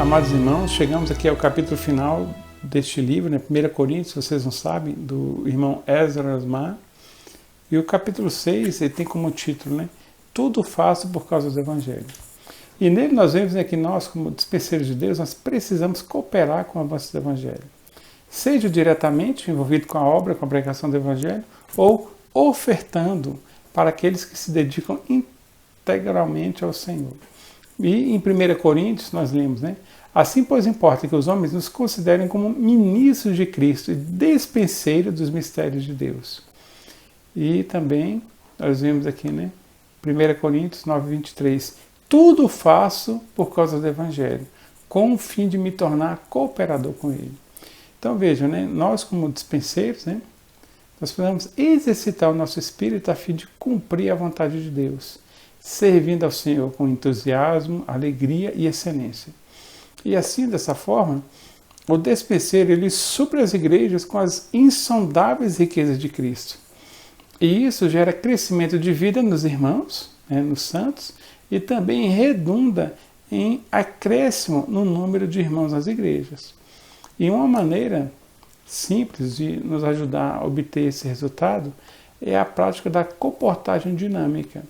Amados irmãos, chegamos aqui ao capítulo final deste livro, né? 1 Coríntios, vocês não sabem, do irmão Ezra Osmar. E o capítulo 6 ele tem como título, né? Tudo faço por causa do Evangelho. E nele nós vemos, né, que nós, como dispenseiros de Deus, nós precisamos cooperar com o avanço do Evangelho. Seja diretamente envolvido com a obra, com a pregação do Evangelho, ou ofertando para aqueles que se dedicam integralmente ao Senhor. E em 1 Coríntios nós lemos, né? Assim, pois, importa que os homens nos considerem como ministros de Cristo e dispenseiros dos mistérios de Deus. E também nós vemos aqui, né? 1 Coríntios 9:23. Tudo faço por causa do Evangelho, com o fim de me tornar cooperador com ele. Então vejam, né? Nós como dispenseiros, né? Nós precisamos exercitar o nosso espírito a fim de cumprir a vontade de Deus, servindo ao Senhor com entusiasmo, alegria e excelência. E assim, dessa forma, o dispenseiro ele supre as igrejas com as insondáveis riquezas de Cristo. E isso gera crescimento de vida nos irmãos, né, nos santos, e também redunda em acréscimo no número de irmãos nas igrejas. E uma maneira simples de nos ajudar a obter esse resultado é a prática da comportagem dinâmica.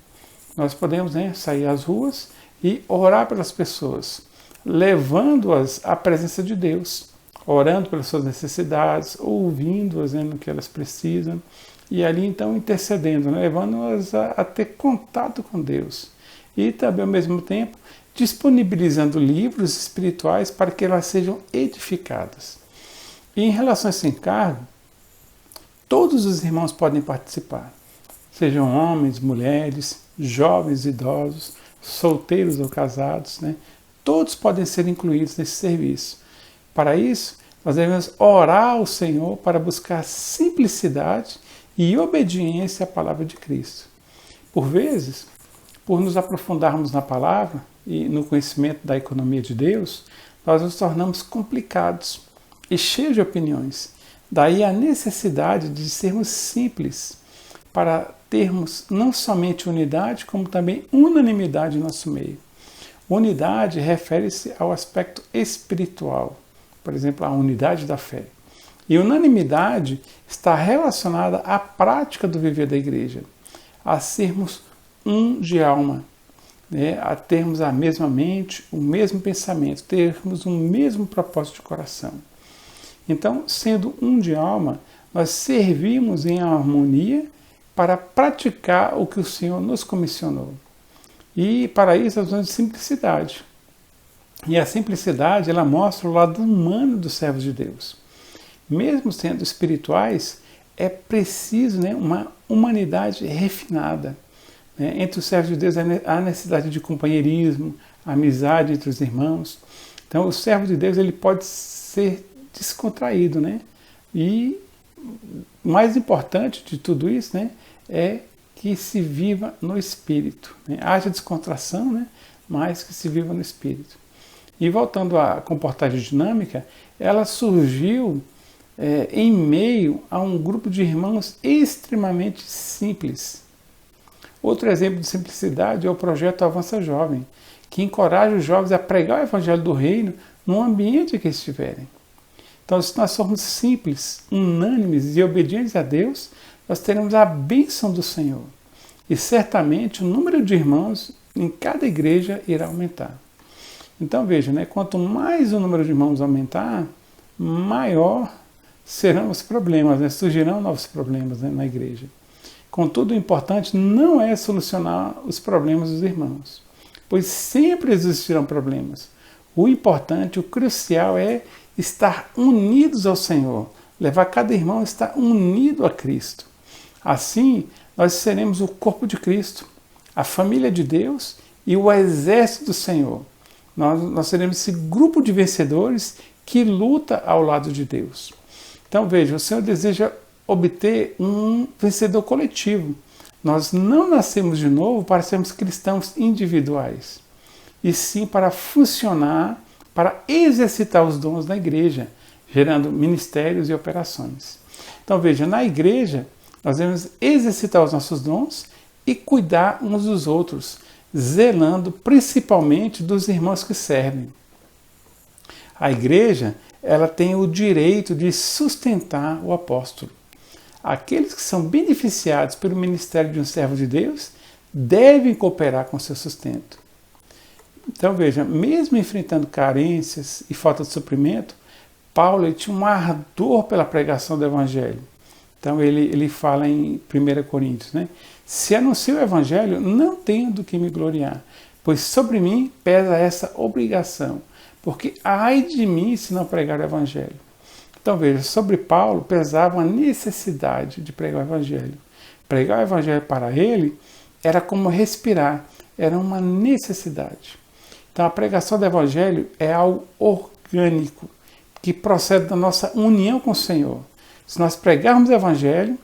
Nós podemos, né, sair às ruas e orar pelas pessoas, levando-as à presença de Deus, orando pelas suas necessidades, ouvindo-as, né, no que elas precisam, e ali então intercedendo, né, levando-as a ter contato com Deus. E também, ao mesmo tempo, disponibilizando livros espirituais para que elas sejam edificadas. E em relação a esse encargo, todos os irmãos podem participar, sejam homens, mulheres, jovens, idosos, solteiros ou casados, né? Todos podem ser incluídos nesse serviço. Para isso, nós devemos orar ao Senhor para buscar simplicidade e obediência à palavra de Cristo. Por vezes, por nos aprofundarmos na palavra e no conhecimento da economia de Deus, nós nos tornamos complicados e cheios de opiniões. Daí a necessidade de sermos simples para termos não somente unidade, como também unanimidade em nosso meio. Unidade refere-se ao aspecto espiritual, por exemplo, a unidade da fé. E unanimidade está relacionada à prática do viver da igreja, a sermos um de alma, né? A termos a mesma mente, o mesmo pensamento, termos o mesmo propósito de coração. Então, sendo um de alma, nós servimos em harmonia para praticar o que o Senhor nos comissionou. E para isso nós usamos simplicidade. E a simplicidade, ela mostra o lado humano dos servos de Deus. Mesmo sendo espirituais, é preciso, né, uma humanidade refinada. Né? Entre os servos de Deus há necessidade de companheirismo, amizade entre os irmãos. Então o servo de Deus ele pode ser descontraído, né? E mais importante de tudo isso, né, é que se viva no Espírito. Né? Haja descontração, né, mas que se viva no Espírito. E voltando à comportagem dinâmica, ela surgiu em meio a um grupo de irmãos extremamente simples. Outro exemplo de simplicidade é o projeto Avança Jovem, que encoraja os jovens a pregar o Evangelho do Reino no ambiente em que estiverem. Então, se nós formos simples, unânimes e obedientes a Deus, nós teremos a bênção do Senhor. E certamente o número de irmãos em cada igreja irá aumentar. Então veja, né, quanto mais o número de irmãos aumentar, maior serão os problemas, né, surgirão novos problemas, né, na igreja. Contudo, o importante não é solucionar os problemas dos irmãos, pois sempre existirão problemas. O importante, o crucial é estar unidos ao Senhor, levar cada irmão a estar unido a Cristo. Assim, nós seremos o corpo de Cristo, a família de Deus e o exército do Senhor. Nós seremos esse grupo de vencedores que luta ao lado de Deus. Então veja, o Senhor deseja obter um vencedor coletivo. Nós não nascemos de novo para sermos cristãos individuais, e sim para funcionar, para exercitar os dons da igreja, gerando ministérios e operações. Então veja, na igreja nós devemos exercitar os nossos dons e cuidar uns dos outros, zelando principalmente dos irmãos que servem. A igreja, ela tem o direito de sustentar o apóstolo. Aqueles que são beneficiados pelo ministério de um servo de Deus devem cooperar com seu sustento. Então veja, mesmo enfrentando carências e falta de suprimento, Paulo ele tinha um ardor pela pregação do evangelho. Então ele fala em 1 Coríntios, né? Se anuncio o evangelho, não tenho do que me gloriar, pois sobre mim pesa essa obrigação, porque ai de mim se não pregar o evangelho. Então veja, sobre Paulo pesava a necessidade de pregar o evangelho. Pregar o evangelho para ele era como respirar, era uma necessidade. Então a pregação do evangelho é algo orgânico, que procede da nossa união com o Senhor. Se nós pregarmos o evangelho,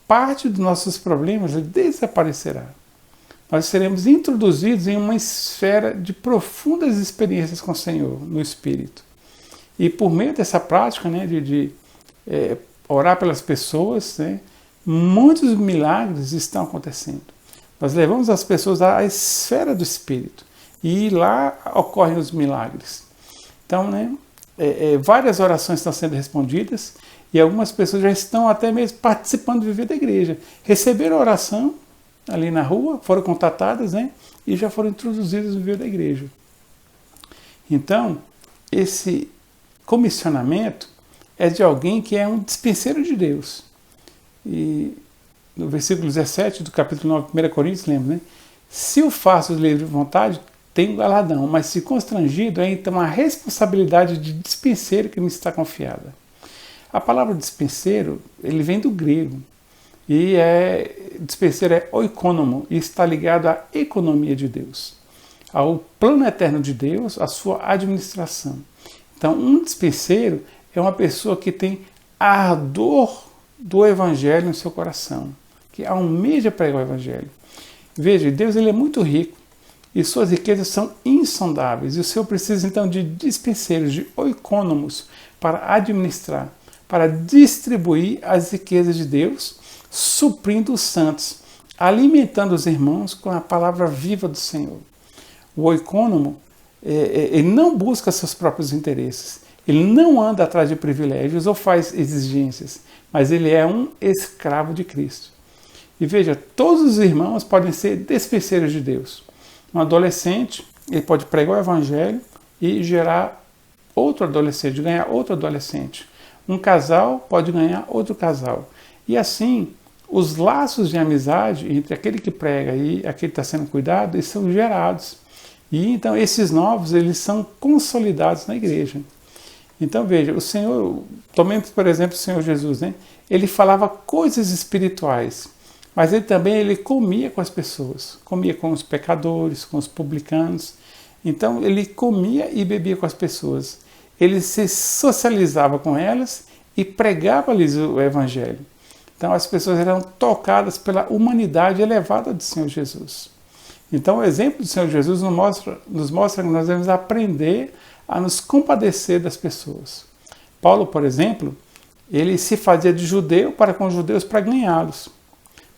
parte dos nossos problemas desaparecerá. Nós seremos introduzidos em uma esfera de profundas experiências com o Senhor, no Espírito. E por meio dessa prática, né, de orar pelas pessoas, né, muitos milagres estão acontecendo. Nós levamos as pessoas à esfera do Espírito e lá ocorrem os milagres. Então, né, várias orações estão sendo respondidas e algumas pessoas já estão até mesmo participando do viver da igreja. Receberam a oração ali na rua, foram contatadas, né, e já foram introduzidas no viver da igreja. Então, esse comissionamento é de alguém que é um dispenseiro de Deus. E no versículo 17 do capítulo 9 de 1 Coríntios, lembra, né? Se o faço de livre vontade, tenho galardão, mas se constrangido, é então a responsabilidade de dispenseiro que me está confiada. A palavra dispenseiro, ele vem do grego, e dispenseiro é oikonomo, e está ligado à economia de Deus, ao plano eterno de Deus, à sua administração. Então, um dispenseiro é uma pessoa que tem ardor do evangelho no seu coração, que almeja pregar o evangelho. Veja, Deus ele é muito rico e suas riquezas são insondáveis. E o Senhor precisa então de dispenseiros, de oikonomos, para administrar, para distribuir as riquezas de Deus, suprindo os santos, alimentando os irmãos com a palavra viva do Senhor. O oikonomo, ele não busca seus próprios interesses, ele não anda atrás de privilégios ou faz exigências, mas ele é um escravo de Cristo. E veja, todos os irmãos podem ser dispenseiros de Deus. Um adolescente, ele pode pregar o evangelho e gerar outro adolescente, ganhar outro adolescente. Um casal pode ganhar outro casal. E assim, os laços de amizade entre aquele que prega e aquele que está sendo cuidado, eles são gerados. E então esses novos, eles são consolidados na igreja. Então veja, o Senhor, tomemos por exemplo o Senhor Jesus, né? Ele falava coisas espirituais, mas ele comia com as pessoas, comia com os pecadores, com os publicanos. Então ele comia e bebia com as pessoas. Ele se socializava com elas e pregava-lhes o evangelho. Então as pessoas eram tocadas pela humanidade elevada do Senhor Jesus. Então o exemplo do Senhor Jesus nos mostra que nós devemos aprender a nos compadecer das pessoas. Paulo, por exemplo, ele se fazia de judeu para com os judeus para ganhá-los.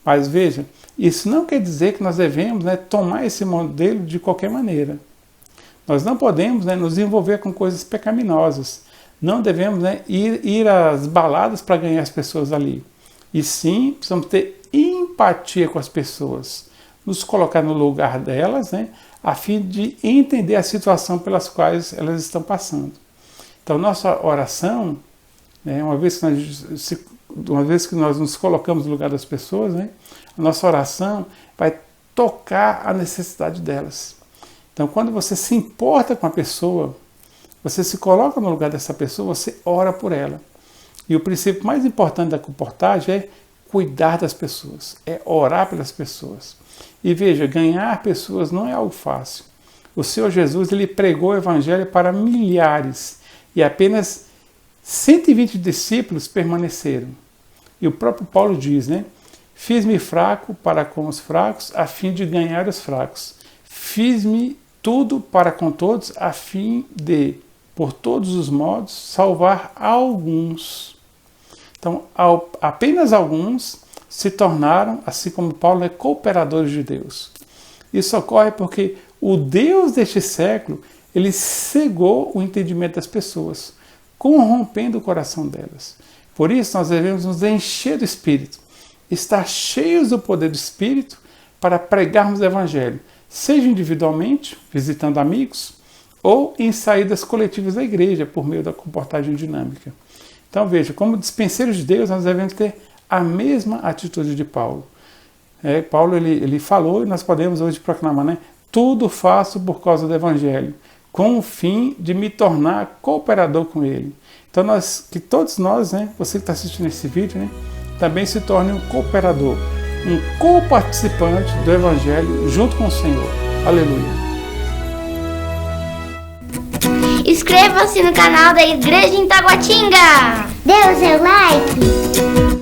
Mas veja, isso não quer dizer que nós devemos tomar esse modelo de qualquer maneira. Nós não podemos nos envolver com coisas pecaminosas. Não devemos ir às baladas para ganhar as pessoas ali. E sim, precisamos ter empatia com as pessoas. Nos colocar no lugar delas, a fim de entender a situação pelas quais elas estão passando. Então, nossa oração, uma vez que nós nos colocamos no lugar das pessoas, a nossa oração vai tocar a necessidade delas. Então, quando você se importa com a pessoa, você se coloca no lugar dessa pessoa, você ora por ela. E o princípio mais importante da comportagem é cuidar das pessoas, é orar pelas pessoas. E veja, ganhar pessoas não é algo fácil. O Senhor Jesus ele pregou o evangelho para milhares e apenas 120 discípulos permaneceram. E o próprio Paulo diz, fiz-me fraco para com os fracos, a fim de ganhar os fracos. Fiz-me tudo para com todos, a fim de, por todos os modos, salvar alguns. Então, apenas alguns se tornaram, assim como Paulo, cooperadores de Deus. Isso ocorre porque o Deus deste século ele cegou o entendimento das pessoas, corrompendo o coração delas. Por isso, nós devemos nos encher do Espírito, estar cheios do poder do Espírito para pregarmos o Evangelho, seja individualmente, visitando amigos, ou em saídas coletivas da igreja, por meio da comportagem dinâmica. Então veja, como dispenseiros de Deus, nós devemos ter a mesma atitude de Paulo. Paulo ele falou, e nós podemos hoje proclamar, né? Tudo faço por causa do Evangelho, com o fim de me tornar cooperador com ele. Então que todos nós, né, você que está assistindo esse vídeo, né, também se torne um cooperador, um co-participante do Evangelho junto com o Senhor. Aleluia! Inscreva-se no canal da Igreja em Taguatinga. Dê o seu like.